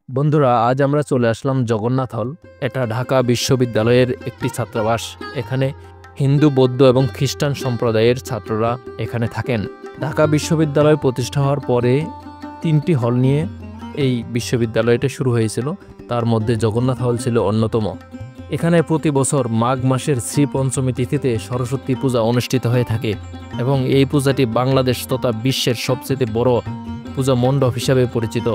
বন্ধুরা, আজ আমরা চলে আসলাম জগন্নাথ হল। এটা ঢাকা বিশ্ববিদ্যালয়ের একটি ছাত্রাবাস। এখানে হিন্দু, বৌদ্ধ এবং খ্রিস্টান সম্প্রদায়ের ছাত্ররা এখানে থাকেন। ঢাকা বিশ্ববিদ্যালয় প্রতিষ্ঠা হওয়ার পরে 3টি হল নিয়ে এই বিশ্ববিদ্যালয়টা শুরু হয়েছিল। তার মধ্যে জগন্নাথ হল ছিল অন্যতম। এখানে প্রতি বছর মাঘ মাসের শ্রী পঞ্চমী তিথিতে সরস্বতী পূজা অনুষ্ঠিত হয়ে থাকে এবং এই পূজাটি বাংলাদেশ তথা বিশ্বের সবচেয়ে বড় পূজা মণ্ডপ হিসাবে পরিচিত।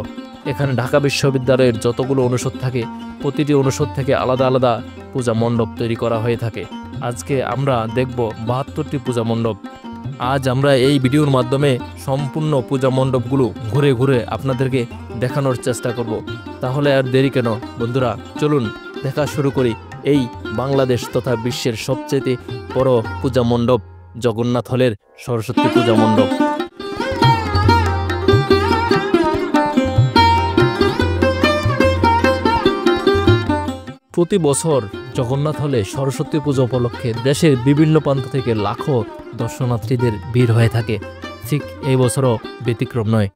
এখানে ঢাকা বিশ্ববিদ্যালয়ের যতগুলো অনুষদ থাকে, প্রতিটি অনুষদ থেকে আলাদা আলাদা পূজা মণ্ডপ তৈরি করা হয়ে থাকে। আজকে আমরা দেখব 72টি পূজা মণ্ডপ। আজ আমরা এই ভিডিওর মাধ্যমে সম্পূর্ণ পূজা মণ্ডপগুলো ঘুরে ঘুরে আপনাদেরকে দেখানোর চেষ্টা করব। তাহলে আর দেরি কেন বন্ধুরা, চলুন দেখা শুরু করি এই বাংলাদেশ তথা বিশ্বের সবচেয়ে বড় পূজা মণ্ডপ জগন্নাথ হলের সরস্বতী পূজা মণ্ডপ। প্রতি বছর জগন্নাথ হলে সরস্বতী পূজা উপলক্ষে দেশের বিভিন্ন প্রান্ত থেকে লাখো দর্শনার্থীদের ভিড় হয়ে থাকে। ঠিক এই বছরও ব্যতিক্রম নয়।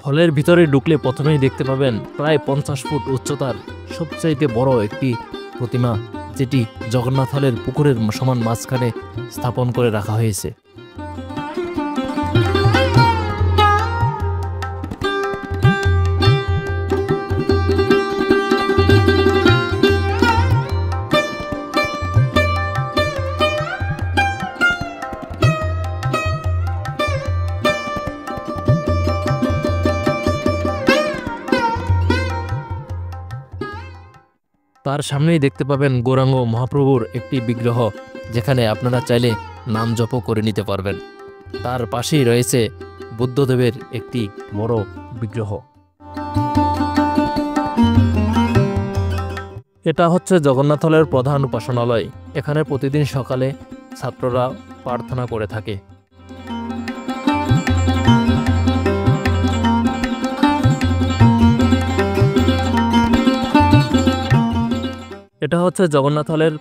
হলের ভিতরে ঢুকলে প্রথমেই দেখতে পাবেন প্রায় 50 ফুট উচ্চতার সবচাইতে বড় একটি প্রতিমা, যেটি জগন্নাথ হলের পুকুরের সমান মাঝখানে স্থাপন করে রাখা হয়েছে। তার সামনেই দেখতে পাবেন গৌরাঙ্গ মহাপ্রভুর একটি বিগ্রহ, যেখানে আপনারা চাইলে নাম জপ করে নিতে পারবেন। তার পাশেই রয়েছে বুদ্ধদেবের একটি বড় বিগ্রহ। এটা হচ্ছে জগন্নাথ হলের প্রধান উপাসনালয়। এখানে প্রতিদিন সকালে ছাত্ররা প্রার্থনা করে থাকে। এটা হচ্ছে জগন্নাথ হলের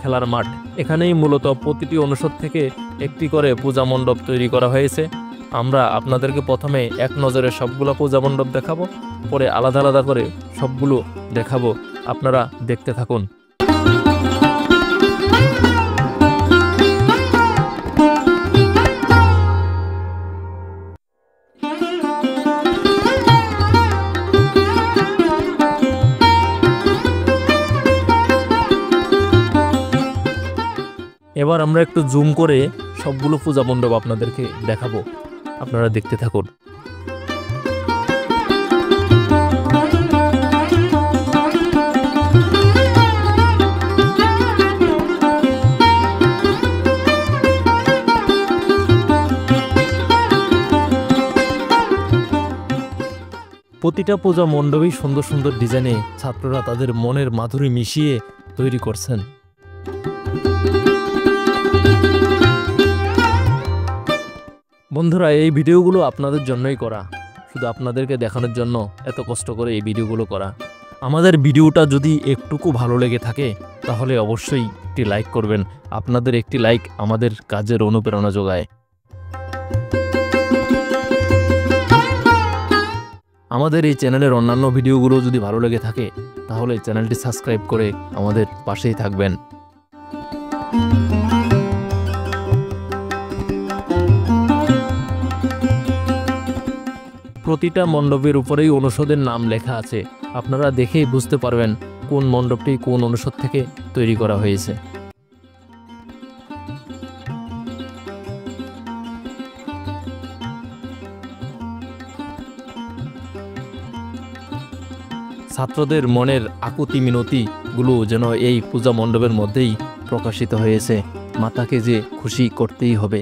খেলার মাঠ। এখানেই মূলত প্রতিটি অনুষদ থেকে একটি করে পূজা মণ্ডপ তৈরি করা হয়েছে। আমরা আপনাদেরকে প্রথমে এক নজরে সবগুলো পূজা মণ্ডপ দেখাবো, পরে আলাদা আলাদা করে সবগুলো দেখাবো। আপনারা দেখতে থাকুন। এবার আমরা একটু জুম করে সবগুলো পূজা মণ্ডপ আপনাদেরকে দেখাবো। আপনারা দেখতে থাকুন। প্রতিটা পূজা মণ্ডপই সুন্দর সুন্দর ডিজাইনে ছাত্ররা তাদের মনের মাধুরী মিশিয়ে তৈরি করছেন। বন্ধুরা, এই ভিডিওগুলো আপনাদের জন্যই করা, শুধু আপনাদেরকে দেখানোর জন্য এত কষ্ট করে এই ভিডিওগুলো করা। আমাদের ভিডিওটা যদি একটুকু ভালো লেগে থাকে তাহলে অবশ্যই একটি লাইক করবেন। আপনাদের একটি লাইক আমাদের কাজের অনুপ্রেরণা যোগায়। আমাদের এই চ্যানেলের অন্যান্য ভিডিওগুলো যদি ভালো লেগে থাকে তাহলে চ্যানেলটি সাবস্ক্রাইব করে আমাদের পাশেই থাকবেন। প্রতিটা মণ্ডপের উপরেই অনুষদের নাম লেখা আছে। আপনারা দেখেই বুঝতে পারবেন কোন মণ্ডপটি কোন অনুষদ থেকে তৈরি করা হয়েছে। ছাত্রদের মনের আকুতি মিনতিগুলো যেন এই পূজা মণ্ডপের মধ্যেই প্রকাশিত হয়েছে। মাতাকে যে খুশি করতেই হবে।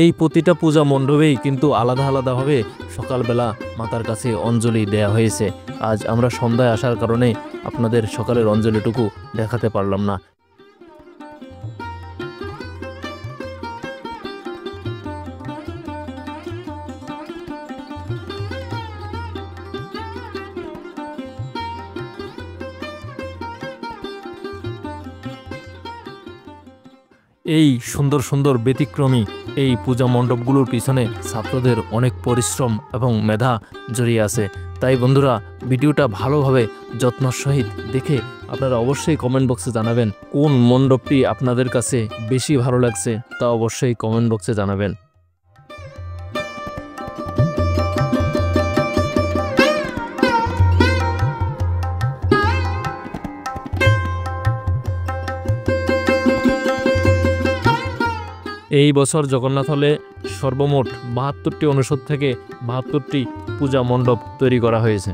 এই প্রতিটা পূজা মণ্ডপেই কিন্তু আলাদা আলাদাভাবে সকালবেলা মাতার কাছে অঞ্জলি দেয়া হয়েছে। আজ আমরা সন্ধ্যায় আসার কারণে আপনাদের সকালের অঞ্জলিটুকু দেখাতে পারলাম না। এই সুন্দর সুন্দর ব্যতিক্রমী এই পূজা মণ্ডপগুলোর পিছনে ছাত্রদের অনেক পরিশ্রম এবং মেধা জড়িয়ে আছে। তাই বন্ধুরা, ভিডিওটা ভালোভাবে যত্নের সহিত দেখে আপনারা অবশ্যই কমেন্ট বক্সে জানাবেন কোন মণ্ডপটি আপনাদের কাছে বেশি ভালো লাগছে, তা অবশ্যই কমেন্ট বক্সে জানাবেন। এই বছর জগন্নাথ হলে সর্বমোট ৭২টি অনুষদ থেকে ৭২টি পূজা মণ্ডপ তৈরি করা হয়েছে।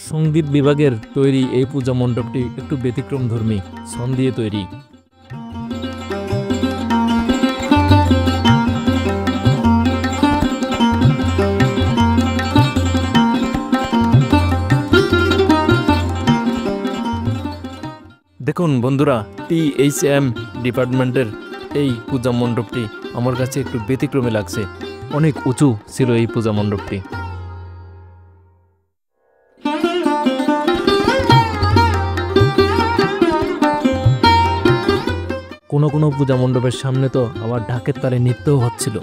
সঙ্গীত বিভাগের তৈরি এই পূজা মণ্ডপটি একটু ব্যতিক্রমধর্মী ছন দিয়ে তৈরি। দেখুন বন্ধুরা, THM ডিপার্টমেন্টের এই পূজা মণ্ডপটি আমার কাছে একটু ব্যতিক্রমী লাগছে। অনেক উঁচু ছিল এই পূজা মণ্ডপটি। কোনো কোনো পূজা মণ্ডপের সামনে তো আবার ঢাকের তালে নৃত্যও হচ্ছিল।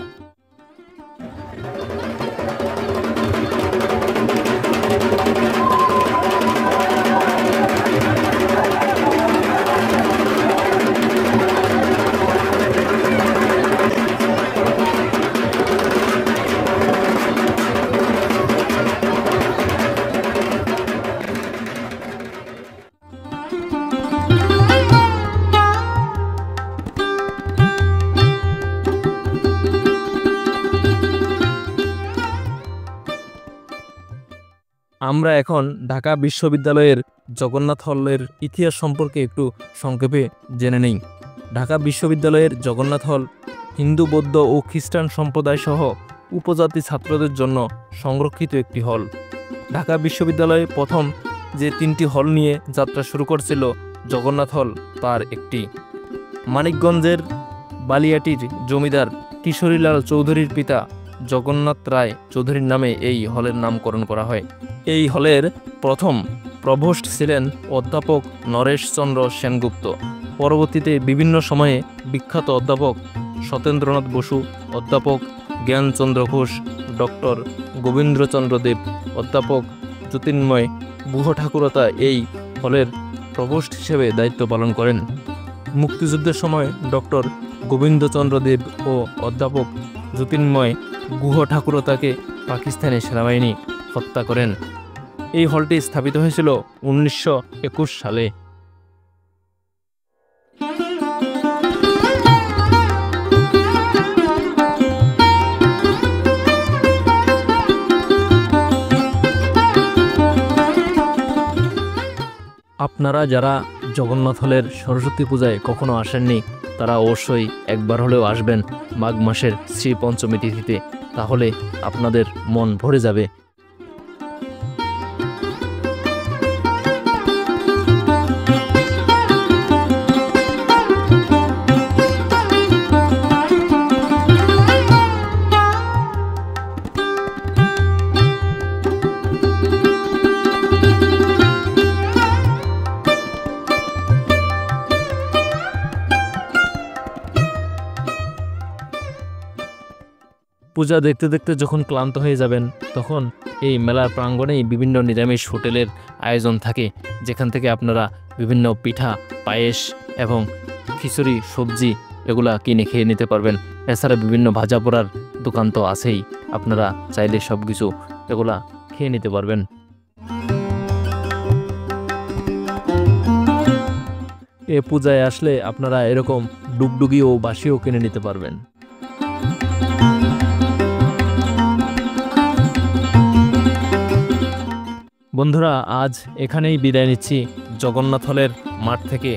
আমরা এখন ঢাকা বিশ্ববিদ্যালয়ের জগন্নাথ হলের ইতিহাস সম্পর্কে একটু সংক্ষেপে জেনে নেই। ঢাকা বিশ্ববিদ্যালয়ের জগন্নাথ হল হিন্দু, বৌদ্ধ ও খ্রিস্টান সম্প্রদায় সহ উপজাতি ছাত্রদের জন্য সংরক্ষিত একটি হল। ঢাকা বিশ্ববিদ্যালয়ে প্রথম যে 3টি হল নিয়ে যাত্রা শুরু করছিল জগন্নাথ হল তার একটি। মানিকগঞ্জের বালিয়াটির জমিদার কিশোরীলাল চৌধুরীর পিতা জগন্নাথ রায় চৌধুরীর নামে এই হলের নামকরণ করা হয়। এই হলের প্রথম প্রভোস্ট ছিলেন অধ্যাপক নরেশচন্দ্র সেনগুপ্ত। পরবর্তীতে বিভিন্ন সময়ে বিখ্যাত অধ্যাপক সত্যেন্দ্রনাথ বসু, অধ্যাপক জ্ঞানচন্দ্র ঘোষ, ডক্টর গোবিন্দচন্দ্র দেব, অধ্যাপক জ্যোতির্ময় গুহ ঠাকুরতা এই হলের প্রভোস্ট হিসেবে দায়িত্ব পালন করেন। মুক্তিযুদ্ধের সময় ডক্টর গোবিন্দচন্দ্র দেব ও অধ্যাপক জ্যোতির্ময় গুহ ঠাকুরতাকে পাকিস্তানি সেনাবাহিনী হত্যা করেন। এই হলটি স্থাপিত হয়েছিল 1921 সালে। আপনারা যারা জগন্নাথ হলের সরস্বতী পূজায় কখনো আসেননি তারা অবশ্যই একবার হলেও আসবেন মাঘ মাসের শ্রী পঞ্চমী তিথিতে, তাহলে আপনাদের মন ভরে যাবে। পূজা দেখতে দেখতে যখন ক্লান্ত হয়ে যাবেন তখন এই মেলার প্রাঙ্গণেই বিভিন্ন নিরামিষ হোটেলের আয়োজন থাকে, যেখান থেকে আপনারা বিভিন্ন পিঠা, পায়েস এবং খিচুড়ি, সবজি এগুলা কিনে খেয়ে নিতে পারবেন। এছাড়া বিভিন্ন ভাজা পোড়ার দোকান তো আছেই, আপনারা চাইলে সব কিছু এগুলা খেয়ে নিতে পারবেন। এ পূজায় আসলে আপনারা এরকম ডুগডুগি ও বাঁশিও কিনে নিতে পারবেন। বন্ধুরা, আজ এখানেই বিদায় নিচ্ছি জগন্নাথ হলের মাঠ থেকে।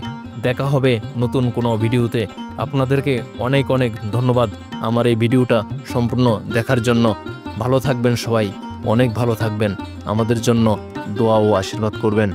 দেখা হবে নতুন কোনো ভিডিওতে। আপনাদেরকে অনেক অনেক ধন্যবাদ আমার এই ভিডিওটা সম্পূর্ণ দেখার জন্য। ভালো থাকবেন সবাই, অনেক ভালো থাকবেন। আমাদের জন্য দোয়া ও আশীর্বাদ করবেন।